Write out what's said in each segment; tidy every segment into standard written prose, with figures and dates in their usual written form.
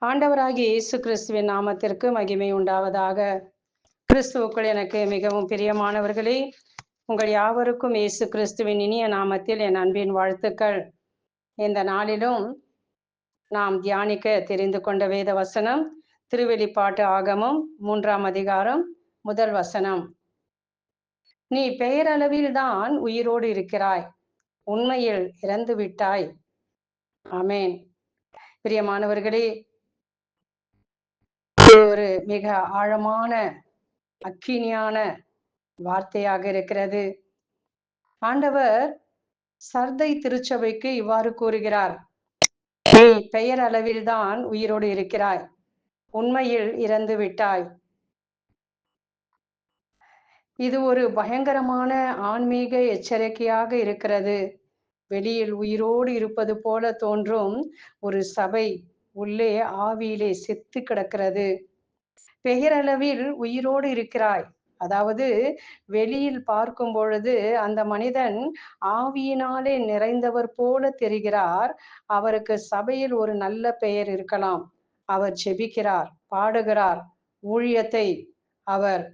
ஆண்டவராகிய இயேசு கிறிஸ்துவின் நாமத்திற்கு மகிமை உண்டாவதாக. கிறிஸ்துவுக்குள் எனக்கு மிகவும் பிரியமானவர்களே, உங்கள் யாவருக்கும் இயேசு கிறிஸ்துவின் இனிய நாமத்தில் என் அன்பின் வாழ்த்துக்கள். இந்த நாளிலும் நாம் தியானிக்க தெரிந்து கொண்ட வேத வசனம் திருவெளிப்பாட்டு ஆகமம் 3ஆம் அதிகாரம் 1 வசனம். நீ பெயரளவில் தான் உயிரோடு இருக்கிறாய், உண்மையில் இறந்து விட்டாய். ஆமென். பிரியமானவர்களே, ஒரு மிக ஆழமான அக்கினியான வார்த்தையாக இருக்கிறது. ஆண்டவர் சர்தை திருச்சபைக்கு இவ்வாறு கூறுகிறார், நீ பெயர் அளவில் தான் உயிரோடு இருக்கிறாய், உண்மையில் இறந்து விட்டாய். இது ஒரு பயங்கரமான ஆன்மீக எச்சரிக்கையாக இருக்கிறது. வெளியில் உயிரோடு இருப்பது போல தோன்றும் ஒரு சபை உள்ளே ஆவியிலே செத்து கிடக்கிறது. பெயரளவில் உயிரோடு இருக்கிறாய், அதாவது வெளியில் பார்க்கும் பொழுது அந்த மனிதன் ஆவியினாலே நிறைந்தவர் போல தெரிகிறார். அவருக்கு சபையில் ஒரு நல்ல பெயர் இருக்கலாம், அவர் ஜெபிக்கிறார், பாடுகிறார், ஊழியத்தை அவர்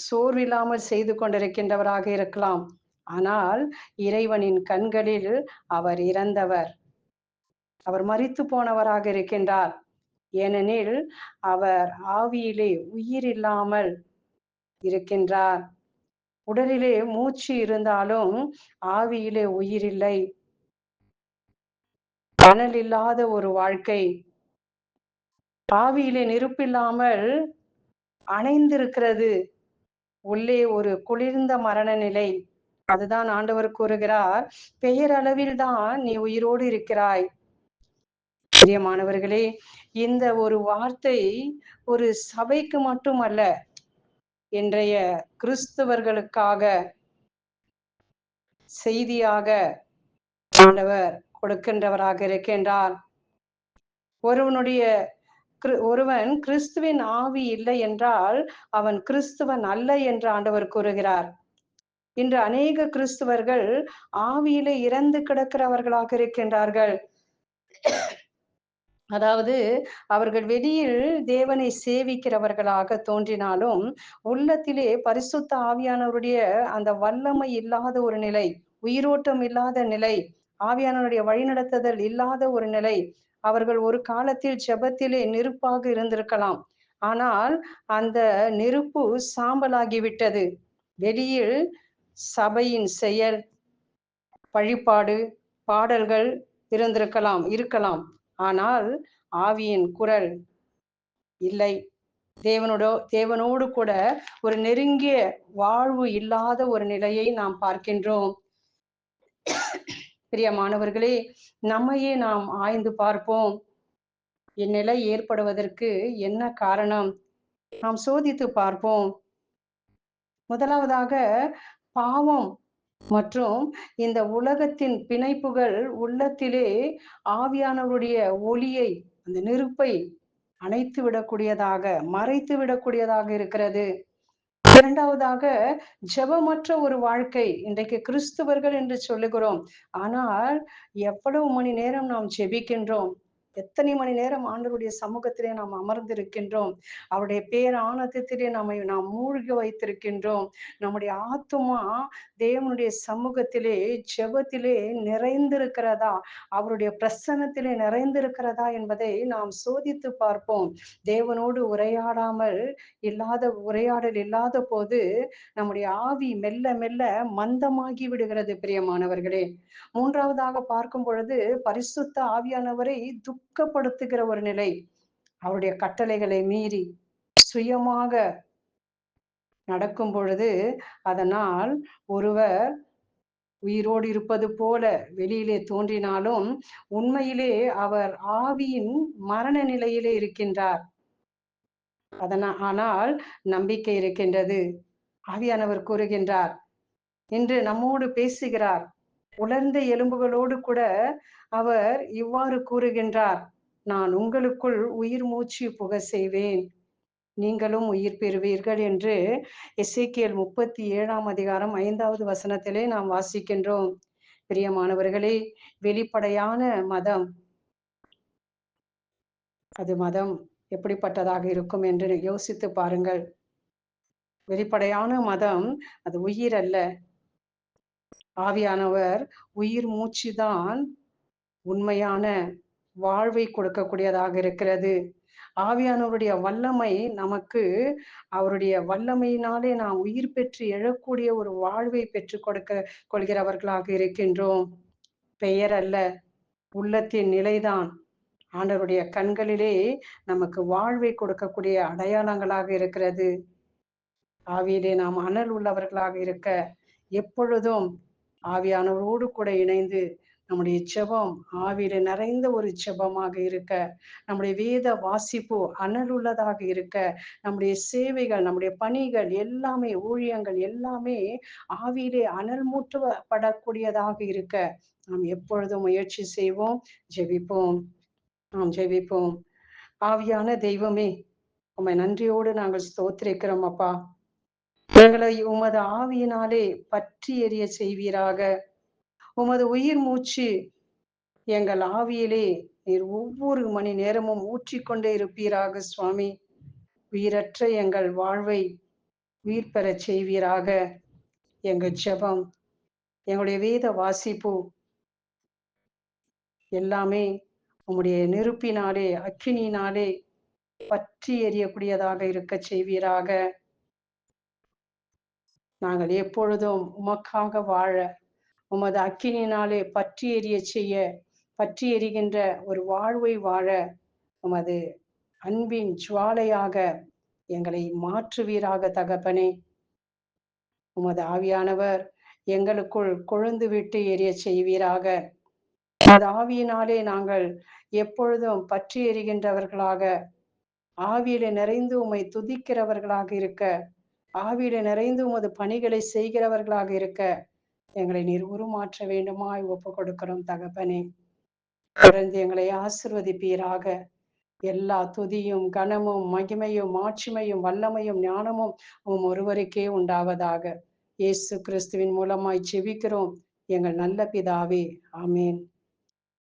சோர்வில்லாமல் செய்து கொண்டிருக்கின்றவராக இருக்கலாம். ஆனால் இறைவனின் கண்களில் அவர் இறந்தவர், அவர் மரித்து போனவராக இருக்கின்றார். ஏனெனில் அவர் ஆவியிலே உயிர் இல்லாமல் இருக்கின்றார். உடலிலே மூச்சு இருந்தாலும் ஆவியிலே உயிர் இல்லை. அனல் இல்லாத ஒரு வாழ்க்கை, ஆவியிலே நெருப்பில்லாமல் அணைந்திருக்கிறது. உள்ளே ஒரு குளிர்ந்த மரண நிலை. அதுதான் ஆண்டவர் கூறுகிறார், பெயரளவில் தான் நீ உயிரோடு இருக்கிறாய். பிரியமானவர்களே, இந்த ஒரு வார்த்தை ஒரு சபைக்கு மட்டுமல்ல, இன்றைய கிறிஸ்தவர்களுக்காக செய்தியாக ஆண்டவர் கொடுக்கின்றவராக இருக்கின்றார். ஒருவன் கிறிஸ்துவின் ஆவி இல்லை என்றால் அவன் கிறிஸ்துவன் அல்ல என்று ஆண்டவர் கூறுகிறார். இன்று அநேக கிறிஸ்தவர்கள் ஆவியிலே இறந்து கிடக்கிறவர்களாக இருக்கின்றார்கள். அதாவது அவர்கள் வெளியில் தேவனை சேவிக்கிறவர்களாக தோன்றினாலும் உள்ளத்திலே பரிசுத்த ஆவியானவருடைய அந்த வல்லமை இல்லாத ஒரு நிலை, உயிரோட்டம் இல்லாத நிலை, ஆவியானவருடைய வழிநடத்துதல் இல்லாத ஒரு நிலை. அவர்கள் ஒரு காலத்தில் ஜெபத்திலே நெருப்பாக இருந்திருக்கலாம், ஆனால் அந்த நெருப்பு சாம்பலாகிவிட்டது. வெளியில் சபையின் செயல், வழிபாடு, பாடல்கள் இருக்கலாம், ஆனால் ஆவியின் குரல் இல்லை. தேவனோடு கூட ஒரு நெருங்கிய வாழ்வு இல்லாத ஒரு நிலையை நாம் பார்க்கின்றோம். பிரியமானவர்களே, நம்மையே நாம் ஆய்ந்து பார்ப்போம். இந்நிலை ஏற்படுவதற்கு என்ன காரணம்? நாம் சோதித்து பார்ப்போம். முதலாவதாக, பாவம் மற்றும் இந்த உலகத்தின் பிணைப்புகள் உள்ளத்திலே ஆவியானவருடைய ஒளியை, அந்த நெருப்பை அணைத்து விடக்கூடியதாக, மறைத்து விடக்கூடியதாக இருக்கிறது. இரண்டாவதாக, ஜெபமற்ற ஒரு வாழ்க்கை. இன்றைக்கு கிறிஸ்தவர்கள் என்று சொல்லுகிறோம், ஆனால் எவ்வளவு மணி நேரம் நாம் ஜெபிக்கின்றோம்? எத்தனை மணி நேரம் ஆண்டவருடைய சமூகத்திலே நாம் அமர்ந்திருக்கின்றோம்? அவருடைய பேர் ஆனந்தத்திலே நாம் மூழ்கி வைத்திருக்கின்றோம். நம்முடைய ஆத்துமா தேவனுடைய சமூகத்திலே, ஜெபத்திலே நிறைந்திருக்கிறதா, அவருடைய பிரசன்னத்திலே நிறைந்திருக்கிறதா என்பதை நாம் சோதித்து பார்ப்போம். தேவனோடு உரையாடல் இல்லாத போது நம்முடைய ஆவி மெல்ல மெல்ல மந்தமாகி விடுகிறது. பிரியமானவர்களே, மூன்றாவதாக பார்க்கும் பொழுது பரிசுத்த ஆவியானவரை துக்கப்படுத்துகிற ஒரு நிலை. அவருடைய கட்டளைகளை மீறி சுயமாக நடக்கும் பொழுது அதனால் ஒருவர் உயிரோடு இருப்பது போல வெளியிலே தோன்றினாலும் உண்மையிலே அவர் ஆவியின் மரண நிலையிலே இருக்கின்றார். ஆனால் நம்பிக்கை இருக்கின்றது. ஆவியானவர் கூறுகின்றார், இன்று நம்மோடு பேசுகிறார். உலர்ந்த எலும்புகளோடு கூட அவர் இவ்வாறு கூறுகின்றார், நான் உங்களுக்குள் உயிர் மூச்சு புக செய்வேன், நீங்களும் உயிர் பெறுவீர்கள் என்று எசேக்கியேல் 37ஆம் அதிகாரம் 5வது வசனத்திலே நாம் வாசிக்கின்றோம். பிரியமானவர்களே, வெளிப்படையான மதம் அது மதம் எப்படிப்பட்டதாக இருக்கும் என்று யோசித்து பாருங்கள். வெளிப்படையான மதம் அது உயிர் அல்ல. ஆவியானவர் உயிர் மூச்சுதான் உண்மையான வாழ்வை கொடுக்கக்கூடியதாக இருக்கிறது. ஆவியானவருடைய வல்லமை நமக்கு, அவருடைய வல்லமையினாலே நாம் உயிர் பெற்று எழக்கூடிய ஒரு வாழ்வை பெற்றுக் கொள்கிறவர்களாக இருக்கின்றோம். பெயர் அல்ல, உள்ளத்தின் நிலைதான் ஆண்டவருடைய கண்களிலே நமக்கு வாழ்வை கொடுக்கக்கூடிய அடையாளங்களாக இருக்கிறது. ஆவியிலே நாம் அனல் உள்ளவர்களாக இருக்க, எப்பொழுதும் ஆவியானவரோடு கூட இணைந்து நம்முடைய செபம் ஆவியில நிறைந்த ஒரு செபமாக இருக்க, நம்முடைய வேத வாசிப்பு அனல் உள்ளதாக இருக்க, நம்முடைய சேவைகள், நம்முடைய பணிகள் எல்லாமே, ஊழியங்கள் எல்லாமே ஆவியிலே அனல் மூட்டப்படக்கூடியதாக இருக்க நாம் எப்பொழுதும் முயற்சி செய்வோம். ஜெபிப்போம். நாம் ஜெபிப்போம். ஆவியான தெய்வமே, உம்மை நன்றியோடு நாங்கள் ஸ்தோத்திரிக்கிறோம் அப்பா. எங்களை உமது ஆவியினாலே பற்றி எரிய செய்வீராக. உமது உயிர் மூச்சு எங்கள் ஆவியிலே நீர் ஒவ்வொரு மணி நேரமும் ஊற்றிக்கொண்டே இருப்பீராக சுவாமி. உயிரற்ற எங்கள் வாழ்வை உயிர் பெறச் செய்வீராக. எங்கள் ஜெபம், எங்களுடைய வேத வாசிப்பு எல்லாமே உம்முடைய நெருப்பினாலே, அக்கினியினாலே பற்றி எரியக்கூடியதாக இருக்க செய்வீராக. நாங்கள் எப்பொழுதும் உமக்காக வாழ, உமது அக்கினியினாலே பற்றி எரிய செய்ய, பற்றி எரிகின்ற ஒரு வாழ்வை வாழ உமது அன்பின் ஜுவாலையாக எங்களை மாற்றுவீராக தகப்பனே. உமது ஆவியானவர் எங்களுக்குள் கொழுந்து விட்டு எரிய செய்வீராக. உமது ஆவியினாலே நாங்கள் எப்பொழுதும் பற்றி எரிகின்றவர்களாக, ஆவியில நிறைந்து உம்மை துதிக்கிறவர்களாக இருக்க, ஆவியில நிறைந்து உமது பணிகளை செய்கிறவர்களாக இருக்க எங்களை நீர் உருமாற்ற வேண்டுமாய் ஒப்பு கொடுக்கிறோம் தகப்பனே. தொடர்ந்து எங்களை ஆசிர்வதிப்பீராக. எல்லா துதியும் கனமும் மகிமையும் மாட்சிமையும் வல்லமையும் ஞானமும் ஒருவருக்கே உண்டாவதாக. இயேசு கிறிஸ்துவின் மூலமாய் ஜெபிக்கிறோம் எங்கள் நல்ல பிதாவே. ஆமேன்.